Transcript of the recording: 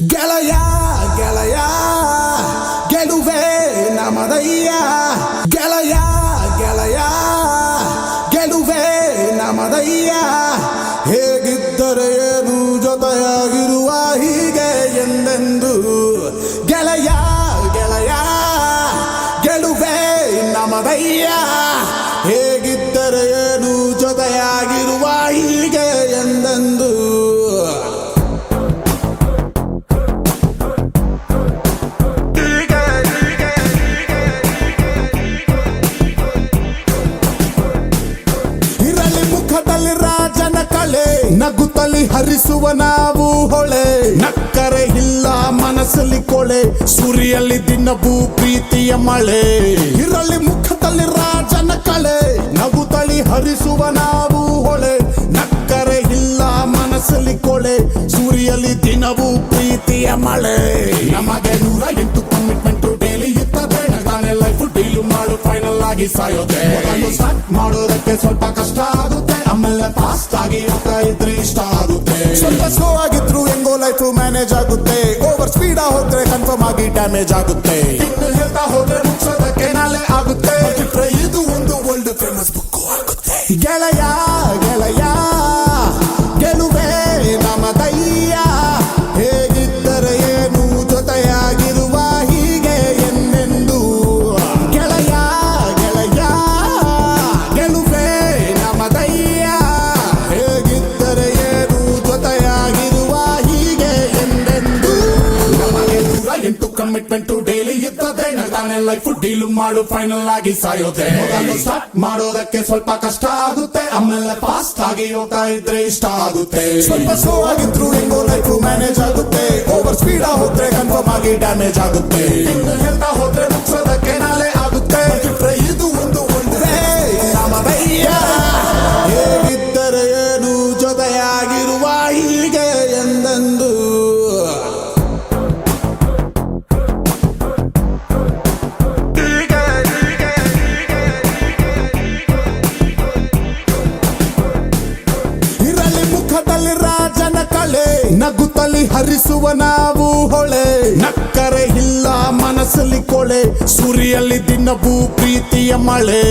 ಗೆಳೆಯ ಗೆಳೆಯ ಗೆಲುವೆ ನಮದಯ್ಯ ಗೆಳೆಯ ಗೆಳೆಯ ಗೆಲುವೆ ನಮದಯ್ಯ ಹೇಗಿದ್ದರೆ ಏನು ಜೊತೆಯಾಗಿರುವ ಹೀಗೆ ಎಂದೆಂದು ಗೆಳೆಯ ಗೆಳೆಯ ಗೆಲುವೆ ನಮದಯ್ಯ ಹೇಗಿದ್ದರೆ ಏನು ಜೊತೆಯಾಗಿರುವ ಹೀಗೆ ಎಂದೆಂದು ರಾಜನ ಕಳೆ ನಗುತ್ತಲಿ ಹರಿಸುವ ನಾವು ಹೊಳೆ ನಕ್ಕರೆ ಇಲ್ಲ ಮನಸ್ಸಲ್ಲಿ ಕೊಳೆ ಸುರಿಯಲ್ಲಿ ದಿನವೂ ಪ್ರೀತಿಯ ಮಳೆ ಇರಲಿ ಮುಖದಲ್ಲಿ ರಾಜನ ಕಳೆ ನಗುತ್ತಲಿ ಹರಿಸುವ ನಾವು ಹೊಳೆ ನಕ್ಕರೆ ಇಲ್ಲ ಮನಸ್ಸಲ್ಲಿ ಕೊಳೆ ಸುರಿಯಲ್ಲಿ ದಿನವೂ ಪ್ರೀತಿಯ ಮಳೆ ನಮಗೆ 108 ಕಮಿಟ್ಮೆಂಟ್ ಡೈಲಿ ಇರ್ತದೆ ನಗಾನೆ ಲೈಫ್ ಡೀಲ್ ಮಾಡು ಫೈನಲ್ ಆಗಿ ಸಾಯೋದೆ ಸ್ಟಾರ್ಟ್ ಮಾಡೋದಕ್ಕೆ ಸ್ವಲ್ಪ ಕಷ್ಟ ಆಗುತ್ತೆ ಆಮೇಲೆ ಫಾಸ್ಟ್ ಆಗಿ ಹೋಗ್ತಾ ಇದ್ರೆ ಇಷ್ಟ ಆಗುತ್ತೆ ಸ್ವಲ್ಪ ಸ್ಲೋ ಆಗಿದ್ರು ಹೆಂಗೋ ಲೈಫ್ ಮ್ಯಾನೇಜ್ ಆಗುತ್ತೆ ಓವರ್ ಸ್ಪೀಡ್ ಹೋದ್ರೆ ಕನ್ಫರ್ಮ್ ಆಗಿ ಡ್ಯಾಮೇಜ್ ಆಗುತ್ತೆ ಇನ್ನು ಹೇಳ್ತಾ ಹೋದ್ರೆ ಮುಗಿಸೋದಕ್ಕೆ ನಾಳೆ ಆಗುತ್ತೆ ಇದು ಒಂದು ವರ್ಲ್ಡ್ ಫೇಮಸ್ ಬುಕ್ ಆಗುತ್ತೆ ಗೆಳೆಯ ಗೆಳೆಯ ಗೆಲುವೆ ನಮದಯ್ಯ ಹೇಗಿದ್ದರೆ ಏನು ಜೊತೆಯಾಗಿರುವ ಹೀಗೆ ಎಂದೆಂದು ಗೆಳೆಯ ಗೆಳೆಯ ಗೆಲುವೆ ನಮದಯ್ಯ ಹೇಗಿದ್ದರೆ ಏನು ಜೊತೆಯಾಗಿರುವ ಹೀಗೆ ಎಂದೆಂದು ನಮಗೆ 108 ಕಮಿಟ್ಮೆಂಟ್ ಡೈಲಿ ಇರ್ತದೆ ನಗಾನೆ ಲೈಫ್ ಡೀಲ್ ಮಾಡು ಫೈನಲ್ ಆಗಿ ಸಾಯೋದೆ ಮೊದಲು ಸ್ಟಾರ್ಟ್ ಮಾಡೋದಕ್ಕೆ ಸ್ವಲ್ಪ ಕಷ್ಟ ಆಗುತ್ತೆ ಆಮೇಲೆ ಫಾಸ್ಟ್ ಆಗಿ ಹೋಗ್ತಾ ಇದ್ರೆ ಇಷ್ಟ ಆಗುತ್ತೆ ಸ್ವಲ್ಪ ಸ್ಲೋ ಆಗಿದ್ರು ಹೆಂಗೋ ಲೈಫ್ ಮ್ಯಾನೇಜ್ ಆಗುತ್ತೆ ಓವರ್ ಸ್ಪೀಡ್ ಹೋದ್ರೆ ಕನ್ಫರ್ಮ್ ಆಗಿ ಡ್ಯಾಮೇಜ್ ಆಗುತ್ತೆ ಇನ್ನು ಹೇಳ್ತಾ ಹೋದ್ರೆ ಮುಗಿಸೋದಕ್ಕೆ ನಾಳೆ ಆಗುತ್ತೆ ಇದು ಒಂದು ನಮದಯ್ಯ ಹೇಗಿದ್ದರೆ ಏನು ಜೊತೆಯಾಗಿರುವ ಹೀಗೆ ಎಂದೆಂದು ರಾಜನ ಕಳೆ ನಗುತ್ತಲಿ ಹರಿಸುವ ನಾವು ಹೊಳೆ ನಕ್ಕರೆ ಇಲ್ಲ ಮನಸ್ಸಲ್ಲಿ ಕೊಳೆ ಸುರಿಯಲ್ಲಿ ದಿನವೂ ಪ್ರೀತಿಯ ಮಳೆ